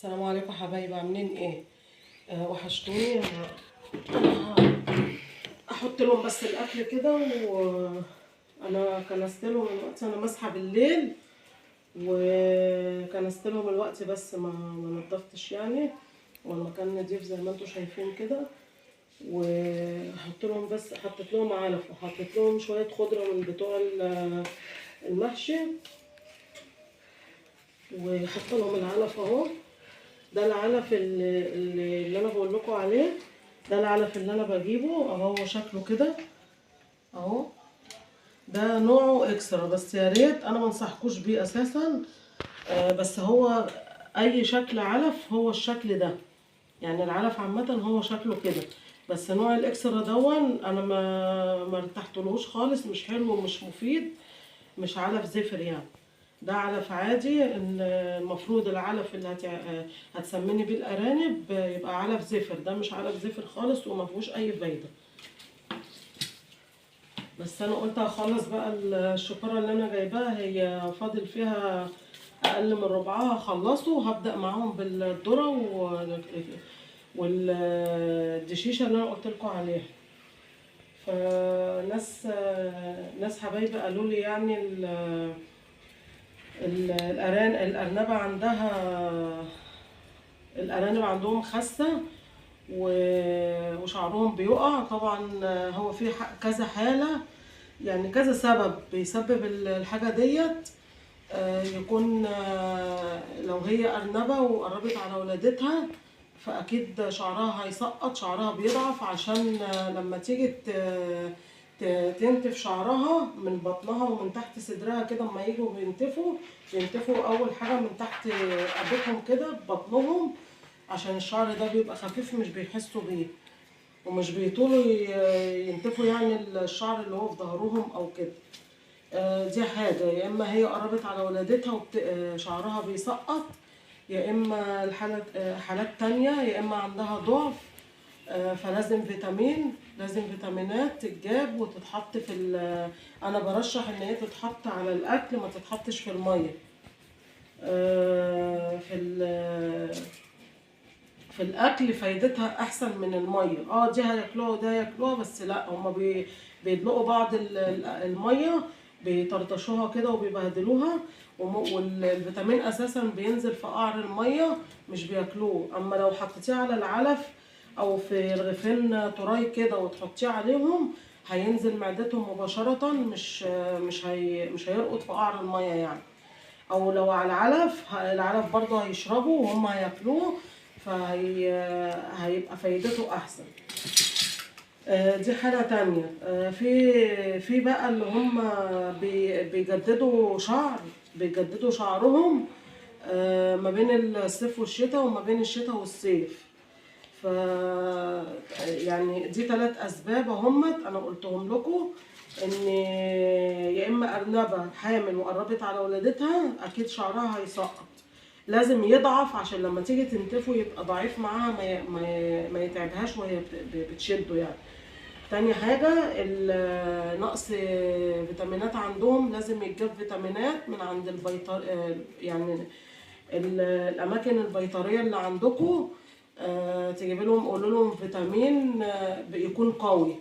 السلام عليكم حبايبي، عاملين ايه؟ وحشتوني. احط لهم بس الاكل كده، وانا كنست لهم الوقت، انا ماسحه بالليل وكنست لهم الوقت، بس ما نضفتش يعني، والمكان نضيف زي ما انتم شايفين كده. وحط لهم، بس حطيت لهم علف وحطيت لهم شويه خضره من بتوع المحشي، وحط لهم العلف اهو. ده العلف اللي انا بقول لكم عليه، ده العلف اللي انا بجيبه اهو، شكله كده اهو. ده نوعه اكسترا، بس يا ريت، انا ما انصحكوش بيه اساسا. بس هو اي شكل علف هو الشكل ده، يعني العلف عامه هو شكله كده. بس نوع الاكسترا دون انا ما ارتحتلوش خالص، مش حلو ومش مفيد، مش علف زفر يعني. ده علف عادي. المفروض العلف اللي هتسمني بيه الارانب يبقى علف زفر. ده مش علف زفر خالص وما فيهوش اي فايده. بس انا قلت هخلص بقى الشكاره اللي انا جايباها، هي فاضل فيها اقل من ربعها، هخلصه وهبدا معاهم بالذره والدشيشه اللي انا قلت لكم عليها. ناس حبايبي قالوا لي يعني الأرنبة الأرانب عندهم خسة وشعرهم بيقع طبعا. هو في كذا حالة، يعني كذا سبب بيسبب الحاجة ديت. يكون لو هي أرنبة وقربت على ولادتها، فأكيد شعرها هيسقط، شعرها بيضعف، عشان لما تيجي تنتف شعرها من بطنها ومن تحت صدرها كده، اما يجوا بينتفوا أول حاجة من تحت رقبتهم كده ببطنهم، عشان الشعر ده بيبقى خفيف مش بيحسوا بيه، ومش بيطولوا ينتفوا يعني الشعر اللي هو في ظهرهم أو كده. دي حاجة، يا إما هي قربت على ولادتها شعرها بيسقط، يا إما حالات تانية، يا إما عندها ضعف. فلازم لازم فيتامينات تتجاب وتتحط أنا برشح إن هي تتحط على الأكل، ما تتحطش في المية. في الأكل فايدتها أحسن من المية. دي هياكلوها وده هياكلوها، بس لا، هما بيدلقوا بعض المية، بيطرطشوها كده وبيبهدلوها، والفيتامين اساسا بينزل في قعر الميه، مش بياكلوه. اما لو حطيتيه على العلف او في رغيفين تراي كده وتحطيه عليهم، هينزل معدتهم مباشره، مش هيرقط في قعر الميه يعني. او لو على العلف برضه هيشربوا وهم هياكلوه، هيبقى فايدته احسن. دي حاجة تانية. في بقى اللي هم بيجددوا شعرهم ما بين الصيف والشتاء، وما بين الشتاء والصيف. ف يعني دي 3 اسباب انا قلتهم لكم، ان يا اما ارنبة حامل وقربت على ولادتها، اكيد شعرها هيسقط، لازم يضعف عشان لما تيجي تنتفه يبقى ضعيف معاها، ما يتعبهاش وهي بتشده يعني. تاني حاجة، نقص فيتامينات عندهم، لازم يتجاب فيتامينات من عند يعني الأماكن البيطرية اللي عندكم. تجيب لهم، قولوا لهم فيتامين يكون قوي،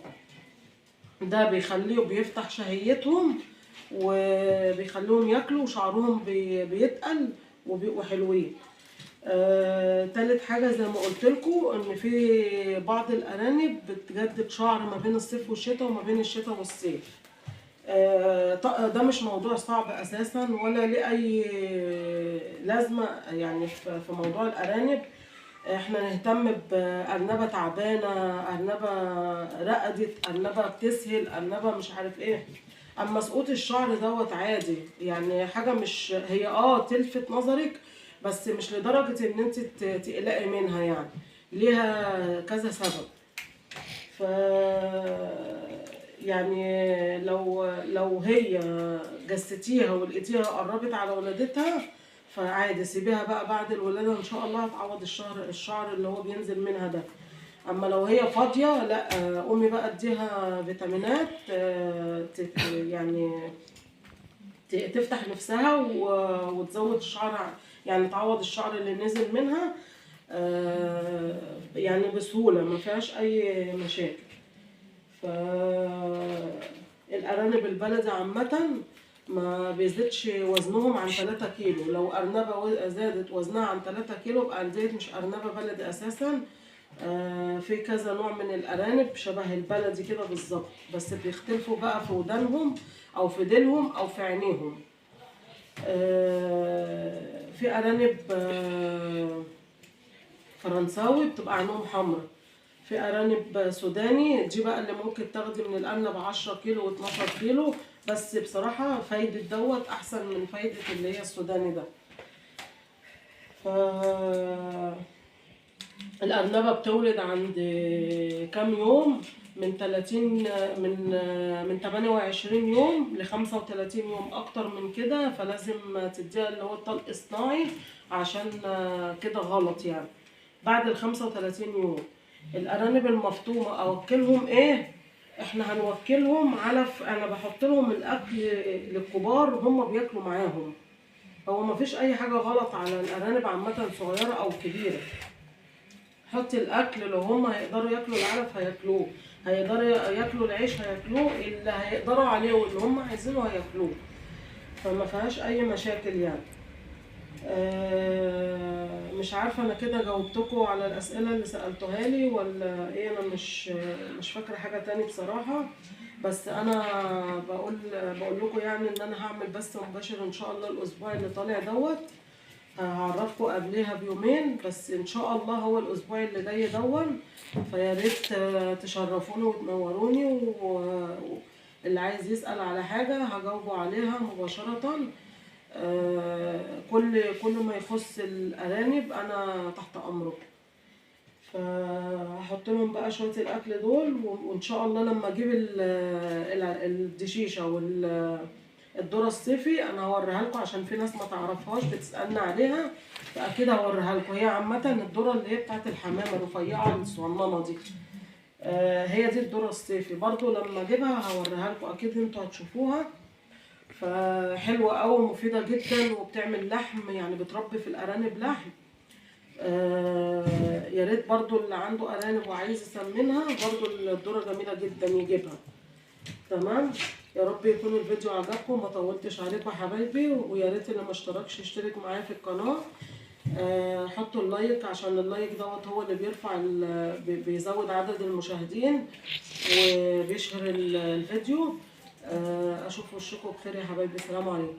ده بيفتح شهيتهم وبيخليهم ياكلوا، وشعرهم بيتقل وبيبقوا حلوين. تالت حاجة زي ما قلت لكم، ان في بعض الارانب بتجدد شعر ما بين الصيف والشتاء وما بين الشتاء والصيف. ده مش موضوع صعب اساسا، ولا ليه اي لازمة يعني. في موضوع الارانب احنا نهتم بارنبة تعبانة، ارنبة رقدت، ارنبة بتسهل، ارنبة مش عارف ايه. اما سقوط الشعر دوت عادي يعني، حاجة مش هي تلفت نظرك، بس مش لدرجة ان انت تقلقي منها يعني، ليها كذا سبب. ف يعني لو هي جستيها ولقيتيها قربت على ولادتها، فعادي سيبيها بقى، بعد الولادة ان شاء الله هتعوض الشعر اللي هو بينزل منها ده. اما لو هي فاضية، لا، قومي بقى اديها فيتامينات يعني تفتح نفسها وتزود الشعر يعني تعوض الشعر اللي نزل منها يعني بسهولة، ما فيهاش اي مشاكل. الارانب البلدي عامة ما بيزيدش وزنهم عن 3 كيلو. لو ارنبة زادت وزنها عن 3 كيلو يبقى ديت مش ارنبة بلدي اساسا. في كذا نوع من الارانب شبه البلدي كده بالظبط، بس بيختلفوا بقى في ودانهم او في ديلهم او في عينيهم. في ارانب فرنساوي بتبقى عينهم حمراء. في ارانب سوداني دي بقى اللي ممكن تاخدي من الارنب 10 كيلو و12 كيلو، بس بصراحة فايدة دوت احسن من فايدة اللي هي السوداني ده. ف الأرنبة بتولد عند كام يوم؟ من 30 من 28 يوم ل 35 يوم. أكتر من كده فلازم تديها اللي هو الطلق الصناعي، عشان كده غلط يعني. بعد ال 35 يوم الأرانب المفطومة أوكلهم إيه؟ إحنا هنوكلهم علف. أنا بحط لهم الأكل للكبار هم بياكلوا معاهم. هو مفيش أي حاجة غلط على الأرانب عامة، صغيرة أو كبيرة. حطي الاكل، لو هم هيقدروا ياكلوا العلف هياكلوه، هيقدروا ياكلوا العيش هياكلوه، اللي هيقدروا عليه واللي هم عايزينه هياكلوه. فما فيهاش اي مشاكل يعني. مش عارفه انا كده جاوبتكم على الاسئله اللي سالتوها لي ولا ايه. انا مش فاكره حاجه تاني بصراحه. بس انا بقول لكم يعني ان انا هعمل بث مباشر ان شاء الله الاسبوع اللي طالع دوت. هعرفكم قبلها بيومين بس ان شاء الله، هو الاسبوع اللي جاي دون. فيا ريت تشرفوني وتنوروني، واللي عايز يسأل على حاجة هجاوبه عليها مباشرة. كل ما يخص الارانب انا تحت امركم. فهحط لهم بقى شوية الاكل دول، وان شاء الله لما اجيب الدشيشة الذرة الصيفي انا هوريها لكم، عشان في ناس ما تعرفهاش بتسالنا عليها، فاكيد هوريها لكم. هي عامه الذرة اللي هي بتاعت الحمامه الرفيعه الصغننه دي، هي دي الذرة الصيفي. برضو لما اجيبها هوريها لكم، اكيد انتوا هتشوفوها. فحلوه قوي ومفيده جدا، وبتعمل لحم يعني بتربي في الارانب لحم. يا ريت برضو اللي عنده ارانب وعايز يسمنها برضو الذرة جميله جدا يجيبها. تمام. يا رب يكون الفيديو عجبكم، ما طولتش عليكم يا حبايبي. ويا ريت اللي ما اشتركش يشترك معايا في القناه. حطوا اللايك، عشان اللايك دوت هو اللي بيرفع بيزود عدد المشاهدين وبيشهر الفيديو. اشوف وشكم بخير يا حبايبي. السلام عليكم.